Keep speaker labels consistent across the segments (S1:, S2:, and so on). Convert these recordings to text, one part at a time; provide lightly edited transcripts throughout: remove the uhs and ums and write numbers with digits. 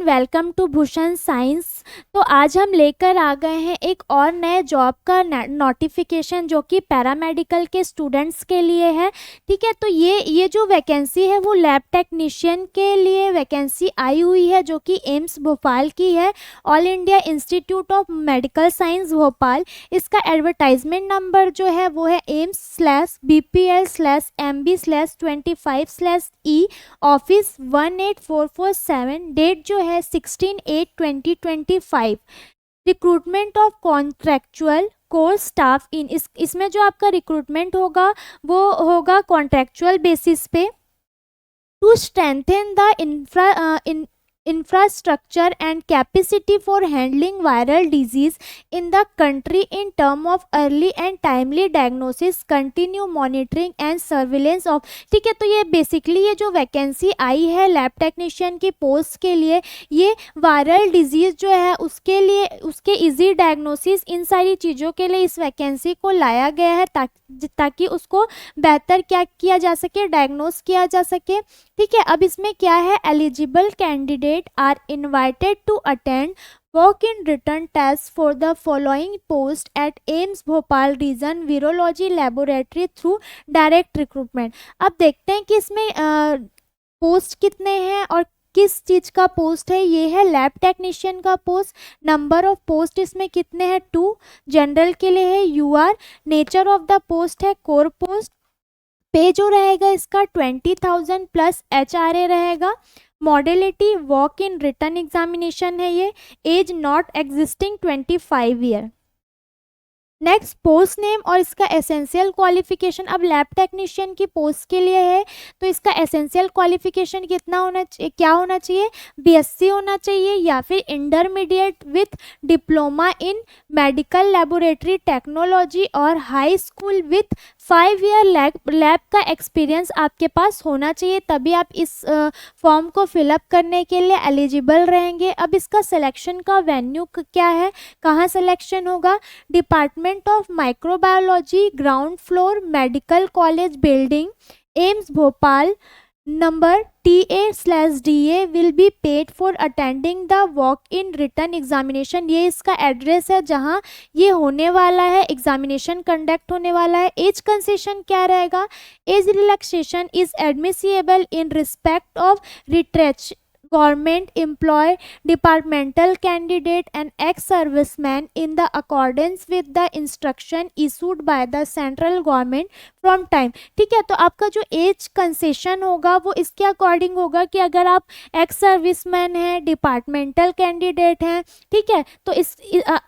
S1: Welcome to Bhushan science. तो आज हम लेकर आ गए हैं एक और नए जॉब का नोटिफिकेशन जो कि पैरामेडिकल के स्टूडेंट्स के लिए है। ठीक है, तो ये जो वैकेंसी है वो लैब टेक्नीशियन के लिए वैकेंसी आई हुई है जो कि एम्स भोपाल की है, all India institute of medical science Bhopal. इसका एडवर्टाइजमेंट नंबर जो है वो है AIMS/BPL/MB/25/E ऑफिस 18447। डेट जो है 16/8/2025। Recruitment of contractual course staff in इसमें जो आपका रिक्रूटमेंट होगा वो होगा कॉन्ट्रैक्चुअल बेसिस पे। To strengthen the infrastructure and capacity for handling viral disease in the country in term of early and timely diagnosis, continue monitoring and surveillance of। ठीक है, तो ये बेसिकली ये जो वैकेंसी आई है लैब टेक्नीशियन की post के लिए, ये वायरल डिजीज़ जो है उसके लिए, उसके इजी डायग्नोसिस, इन सारी चीज़ों के लिए इस वैकेंसी को लाया गया है ताकि उसको बेहतर क्या किया जा सके, डायग्नोस किया जा सके। ठीक है, अब इसमें क्या है, eligible candidate are invited to attend walk-in written test for the following post at AIIMS Bhopal region virology laboratory through direct recruitment. अब देखते हैं कि इसमें पोस्ट कितने हैं और किस चीज़ का पोस्ट है। ये है लैब टेक्नीशियन का पोस्ट। नंबर ऑफ पोस्ट इसमें कितने हैं, 2। जनरल के लिए है UR। Nature of the post है कोर पोस्ट। पे जो रहेगा इसका 20,000 प्लस HRA रहेगा। Modality walk in written examination है ये। Age not exceeding 25 year. Next post name और इसका एसेंशियल क्वालिफिकेशन। अब लैब टेक्नीशियन की पोस्ट के लिए है तो इसका एसेंशियल क्वालिफिकेशन कितना होना चाहिए, क्या होना चाहिए, BSc होना चाहिए या फिर intermediate with diploma in medical laboratory technology और high school with 5 year lab का एक्सपीरियंस आपके पास होना चाहिए, तभी आप इस फॉर्म को फिलअप करने के लिए एलिजिबल रहेंगे। अब इसका सिलेक्शन का वेन्यू क्या है, कहाँ सिलेक्शन होगा, department of microbiology, ground floor, medical college building, AIIMS Bhopal. Number TA/DA will be paid for attending the walk in written examination. ये इसका एड्रेस है जहाँ ये होने वाला है, एग्जामिनेशन कंडक्ट होने वाला है। एज कंसेशन क्या रहेगा, age relaxation is admissible in respect of retrench government employee, departmental candidate and ex-serviceman in the accordance with the instruction issued by the central government from time। ठीक है, तो आपका जो एज कंसेशन होगा वो इसके अकॉर्डिंग होगा कि अगर आप एक्स सर्विसमैन हैं, डिपार्टमेंटल कैंडिडेट हैं, ठीक है, तो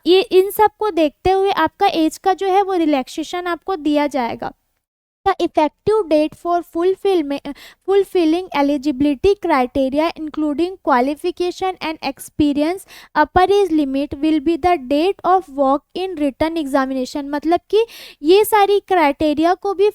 S1: ये इन सब को देखते हुए आपका एज का जो है वो रिलैक्सेशन आपको दिया जाएगा। The effective date for fulfilling eligibility criteria including qualification and experience, upper age limit will be the date of walk-in written examination। मतलब कि ये सारी क्राइटेरिया को भी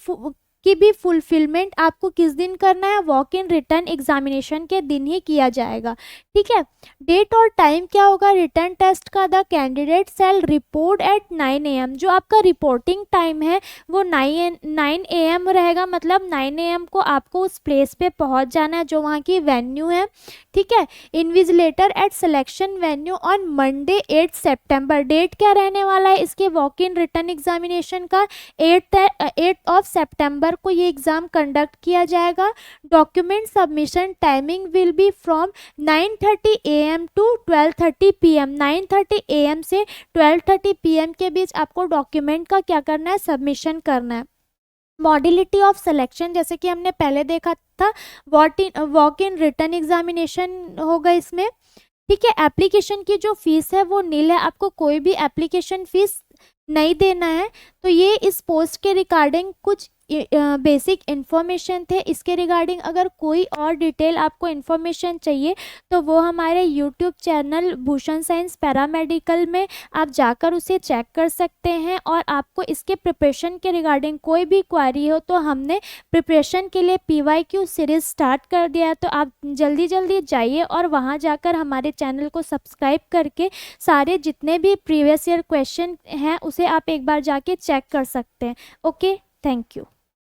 S1: फुलफिलमेंट आपको किस दिन करना है, वॉक इन रिटर्न एग्जामिनेशन के दिन ही किया जाएगा। ठीक है, डेट और टाइम क्या होगा रिटर्न टेस्ट का, the candidate shall report at 9 AM। जो आपका रिपोर्टिंग टाइम है वो 9 AM रहेगा, मतलब 9 AM को आपको उस प्लेस पे पहुंच जाना है जो वहाँ की वेन्यू है। ठीक है, invigilator at selection venue on Monday 8 सितंबर। डेट क्या रहने वाला है इसके वॉक इन रिटर्न एग्जामिनेशन का, 8 सितंबर को ये एग्ज़ाम कंडक्ट किया जाएगा। Document submission timing will be from 9:30 AM to 12:30 PM। 9:30 AM से 12:30 PM के बीच आपको डॉक्यूमेंट का क्या करना है, सबमिशन करना है। मॉडलिटी ऑफ सिलेक्शन जैसे कि हमने पहले देखा था, वॉक इन रिटर्न एग्जामिनेशन होगा इसमें। ठीक है, एप्लीकेशन की जो फीस है वो नील है, आपको कोई भी एप्लीकेशन फीस नहीं देना है। तो ये इस पोस्ट के रिगार्डिंग कुछ बेसिक इन्फॉर्मेशन थे। इसके रिगार्डिंग अगर कोई और डिटेल आपको इन्फॉर्मेशन चाहिए तो वो हमारे YouTube channel Bhushan science paramedical में आप जाकर उसे चेक कर सकते हैं। और आपको इसके प्रिपरेशन के रिगार्डिंग कोई भी क्वेरी हो तो हमने प्रिपरेशन के लिए PYQ सीरीज़ स्टार्ट कर दिया है, तो आप जल्दी जाइए और वहाँ जाकर हमारे चैनल को सब्सक्राइब करके सारे जितने भी प्रीवियस ईयर क्वेश्चन हैं उसे आप एक बार जाके चेक कर सकते हैं। Okay, thank you.